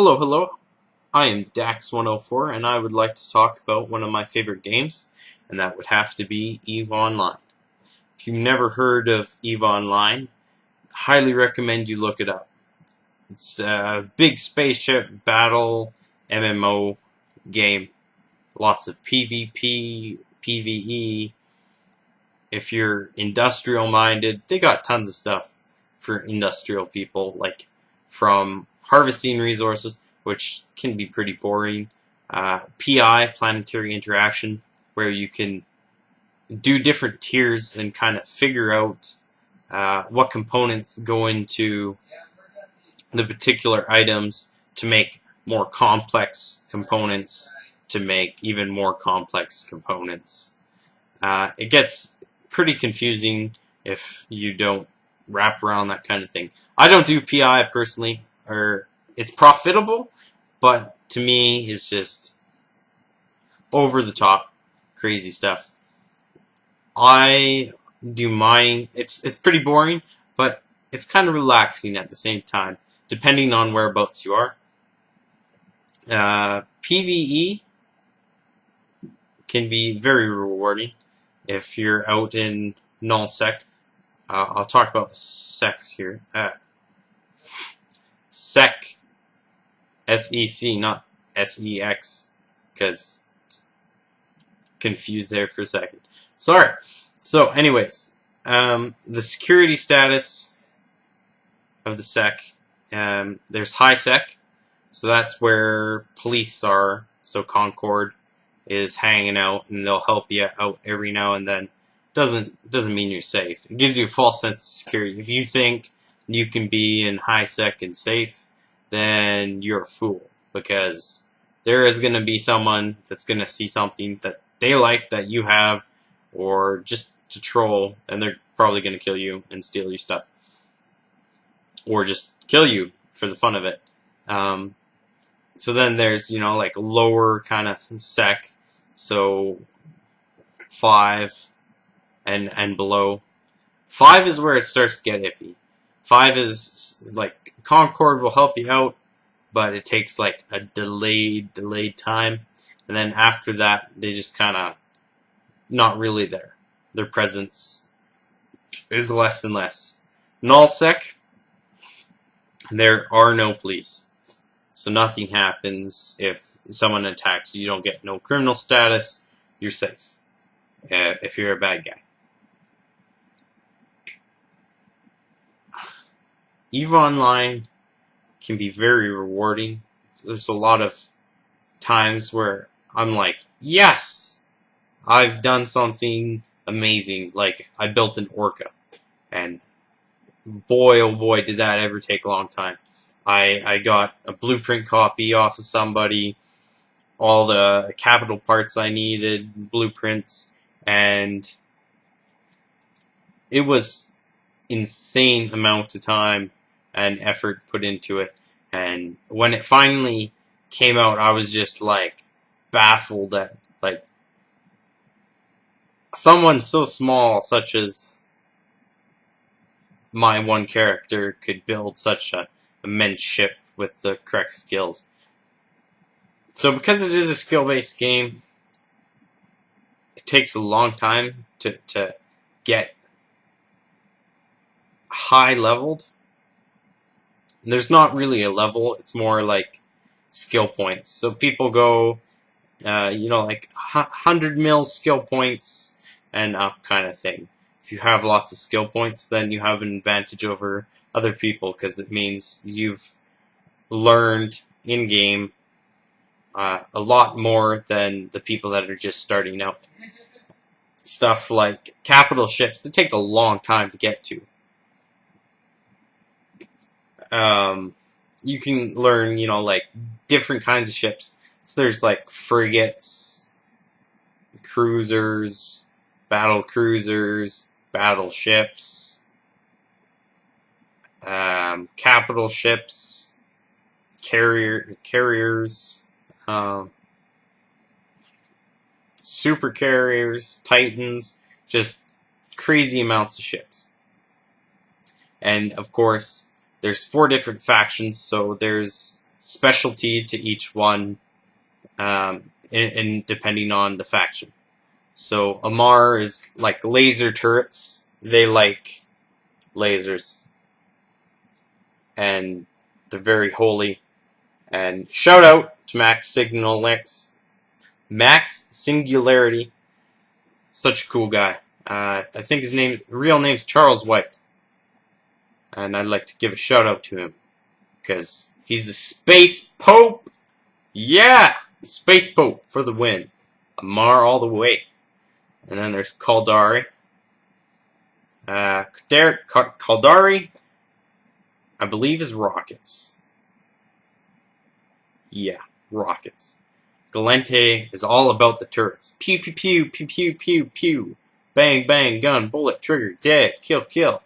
Hello, hello. I am Dax104, and I would like to talk about one of my favorite games, and that would have to be EVE Online. If you've never heard of EVE Online, highly recommend you look it up. It's a big spaceship battle MMO game. Lots of PvP, PvE. If you're industrial minded, they got tons of stuff for industrial people, like from harvesting resources, which can be pretty boring, PI, planetary interaction, where you can do different tiers and kind of figure out what components go into the particular items to make more complex components, to make even more complex components. It gets pretty confusing if you don't wrap around that kind of thing. I don't do PI personally, or it's profitable, but to me it's just over the top crazy stuff. I do mining. It's pretty boring, but it's kind of relaxing at the same time, depending on whereabouts you are. PvE can be very rewarding if you're out in nullsec. I'll talk about the secs here. Sec, S-E-C, not S-E-X, because confused there for a second. Sorry. So, anyways, the security status of the sec, there's high sec, so that's where police are. So Concord is hanging out, and they'll help you out every now and then. Doesn't mean you're safe. It gives you a false sense of security. If you think you can be in high sec and safe, then you're a fool, because there is going to be someone that's going to see something that they like that you have, or just to troll, and they're probably going to kill you and steal your stuff, or just kill you for the fun of it. So then there's, like lower kind of sec, so 5 and below. 5 is where it starts to get iffy. 5 is like Concord will help you out, but it takes like a delayed time, and then after that they just kind of not really there. Their presence is less and less. Nullsec, there are no police, so nothing happens if someone attacks you. You don't get no criminal status. You're safe if you're a bad guy. EVE Online can be very rewarding. There's a lot of times where I'm like, yes, I've done something amazing. Like, I built an Orca, and boy, oh boy, did that ever take a long time. I got a blueprint copy off of somebody, all the capital parts I needed, blueprints, and it was insane amount of time and effort put into it. And when it finally came out, I was just like baffled at like someone so small such as my one character could build such an immense ship with the correct skills. So because it is a skill-based game, it takes a long time to get high leveled. And there's not really a level, it's more like skill points. So people go, like 100 mil skill points and up kind of thing. If you have lots of skill points, then you have an advantage over other people, because it means you've learned in-game a lot more than the people that are just starting out. Stuff like capital ships, they take a long time to get to. You can learn, like different kinds of ships. So there's like frigates, cruisers, battleships, capital ships, carriers, super carriers, titans, just crazy amounts of ships. And of course, there's 4 different factions, so there's specialty to each one, in depending on the faction. So Amarr is like laser turrets. They like lasers, and they're very holy. And shout out to Max Singularity. Such a cool guy. I think his real name's Charles White. And I'd like to give a shout out to him, because he's the Space Pope! Yeah! Space Pope for the win. Amarr all the way. And then there's Caldari. Caldari, I believe, is rockets. Yeah, rockets. Gallente is all about the turrets. Pew, pew, pew, pew, pew, pew, pew. Bang, bang, gun, bullet, trigger, dead, kill, kill.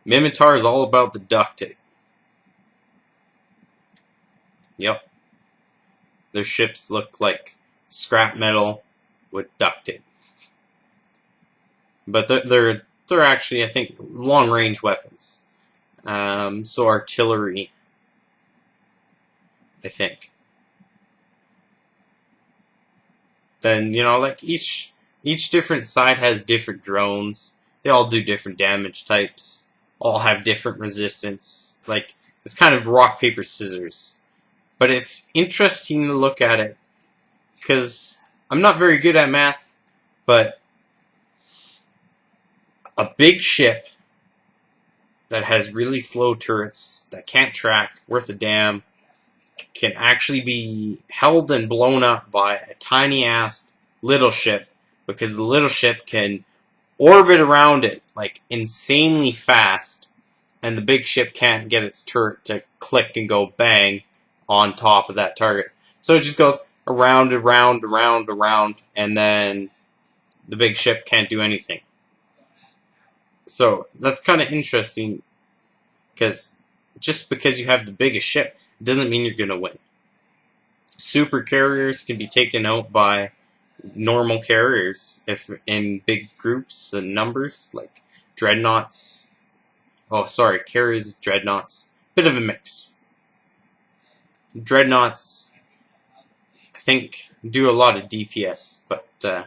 Minmatar is all about the duct tape. Yep. Their ships look like scrap metal with duct tape. But they're actually, I think, long-range weapons. So artillery, I think. Then, you know, like each different side has different drones. They all do different damage types. All have different resistance. Like, it's kind of rock, paper, scissors. But it's interesting to look at it, because I'm not very good at math, but a big ship that has really slow turrets, that can't track, worth a damn, can actually be held and blown up by a tiny-ass little ship, because the little ship can orbit around it, like, insanely fast, and the big ship can't get its turret to click and go bang on top of that target. So it just goes around, around, around, around, and then the big ship can't do anything. So that's kind of interesting, because just because you have the biggest ship doesn't mean you're going to win. Super carriers can be taken out by normal carriers if in big groups and numbers, like dreadnoughts. Oh, sorry, carriers, dreadnoughts. Bit of a mix. Dreadnoughts, I think, do a lot of DPS, but I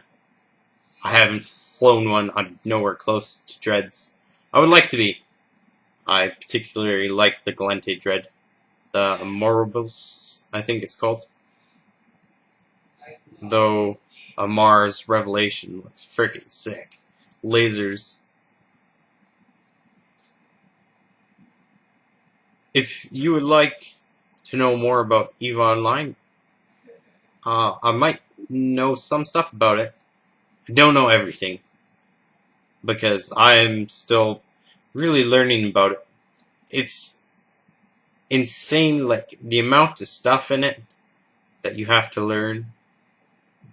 haven't flown one. I'm nowhere close to dreads. I would like to be. I particularly like the Gallente Dread. The Amarr's, I think it's called. Though Amarr's Revelation looks freaking sick. Lasers. If you would like to know more about EVE Online, I might know some stuff about it. I don't know everything, because I'm still really learning about it. It's insane, like, the amount of stuff in it that you have to learn.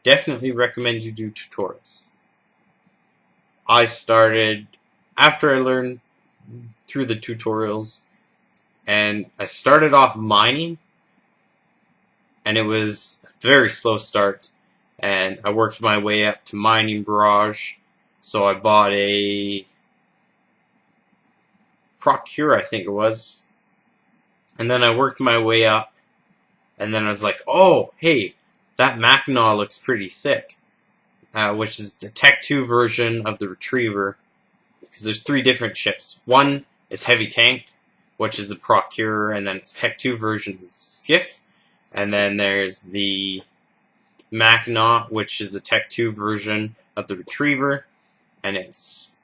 Definitely recommend you do tutorials. I started after I learned through the tutorials, and I started off mining, and it was a very slow start, and I worked my way up to Mining Barrage. So I bought a Procure, I think it was, and then I worked my way up, and then I was like, oh, hey, that Mackinac looks pretty sick, which is the Tech 2 version of the Retriever, because there's 3 different ships. One is Heavy Tank, which is the Procure, and then its Tech 2 version is Skiff, and then there's the Mackinac, which is the Tech 2 version of the Retriever, and it's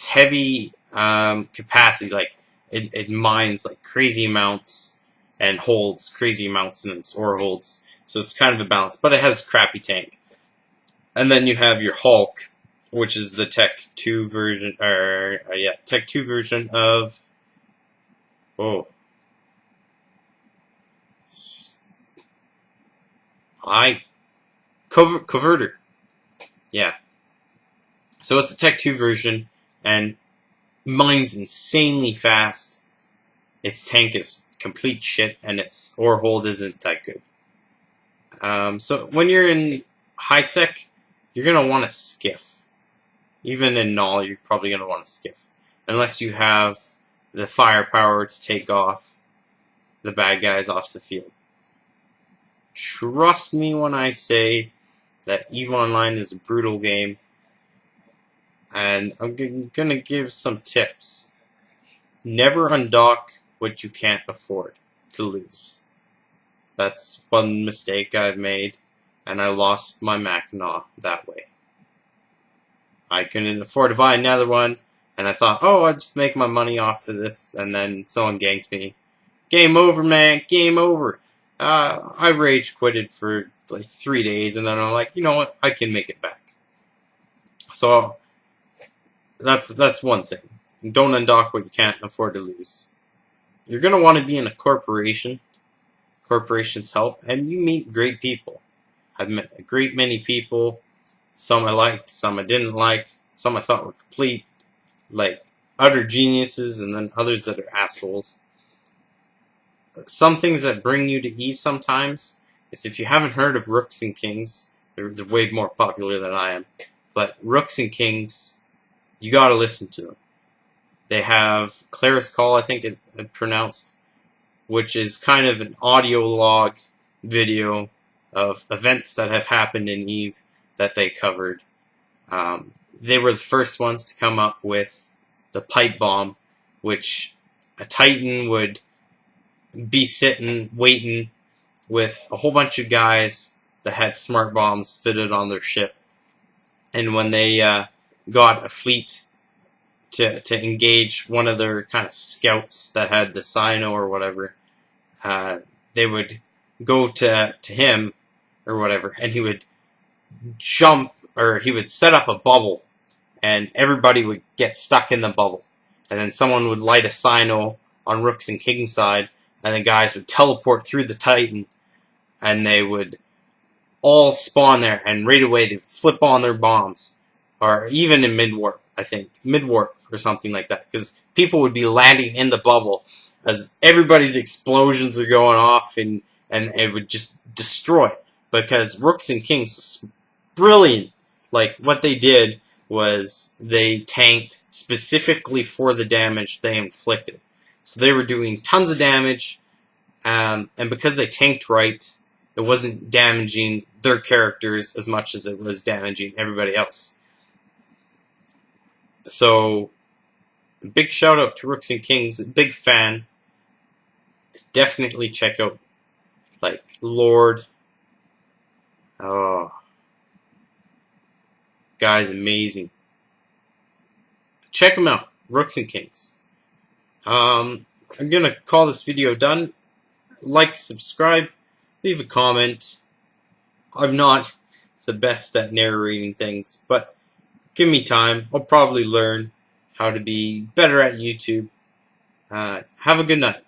heavy capacity, like it mines like crazy amounts and holds crazy amounts in its ore holds, so it's kind of a balance, but it has a crappy tank. And then you have your Hulk, which is the Tech 2 version, Tech 2 version of Coverter. Yeah. So it's the Tech 2 version, and mines insanely fast. Its tank is complete shit, and its ore hold isn't that good. So when you're in high sec, you're gonna want a Skiff. Even in Null, you're probably gonna want a Skiff, unless you have the firepower to take off the bad guys off the field. Trust me when I say that EVE Online is a brutal game, and I'm gonna give some tips. Never undock what you can't afford to lose. That's one mistake I've made, and I lost my Mackinac that way. I couldn't afford to buy another one, and I thought, oh, I'll just make my money off of this, and then someone ganked me. Game over, man, game over. I rage quitted for like 3 days, and then I'm like, you know what, I can make it back. So that's one thing. Don't undock what you can't afford to lose. You're going to want to be in a corporation. Corporations help, and you meet great people. I've met a great many people. Some I liked, some I didn't like. Some I thought were complete, like, utter geniuses, and then others that are assholes. Some things that bring you to EVE sometimes is if you haven't heard of Rooks and Kings, they're way more popular than I am, but Rooks and Kings, you gotta listen to them. They have Claris Call, I think it pronounced, which is kind of an audio log video of events that have happened in EVE that they covered. They were the first ones to come up with the pipe bomb, which a Titan would be sitting, waiting with a whole bunch of guys that had smart bombs fitted on their ship. And when they got a fleet to engage one of their kind of scouts that had the Sino or whatever, they would go to him or whatever, and he would jump, or he would set up a bubble, and everybody would get stuck in the bubble. And then someone would light a Sino on Rooks and Kings side, and the guys would teleport through the Titan, and they would all spawn there, and right away they'd flip on their bombs. Or even in mid-warp, I think. Mid-warp or something like that. Because people would be landing in the bubble as everybody's explosions are going off, and it would just destroy it. Because Rooks and Kings was brilliant. Like, what they did was they tanked specifically for the damage they inflicted. So they were doing tons of damage, and because they tanked right, it wasn't damaging their characters as much as it was damaging everybody else. So, big shout out to Rooks and Kings, big fan. Definitely check out, like, Lord. Oh, guy's amazing. Check him out, Rooks and Kings. I'm gonna call this video done. Like, subscribe, leave a comment. I'm not the best at narrating things, but give me time. I'll probably learn how to be better at YouTube. Have a good night.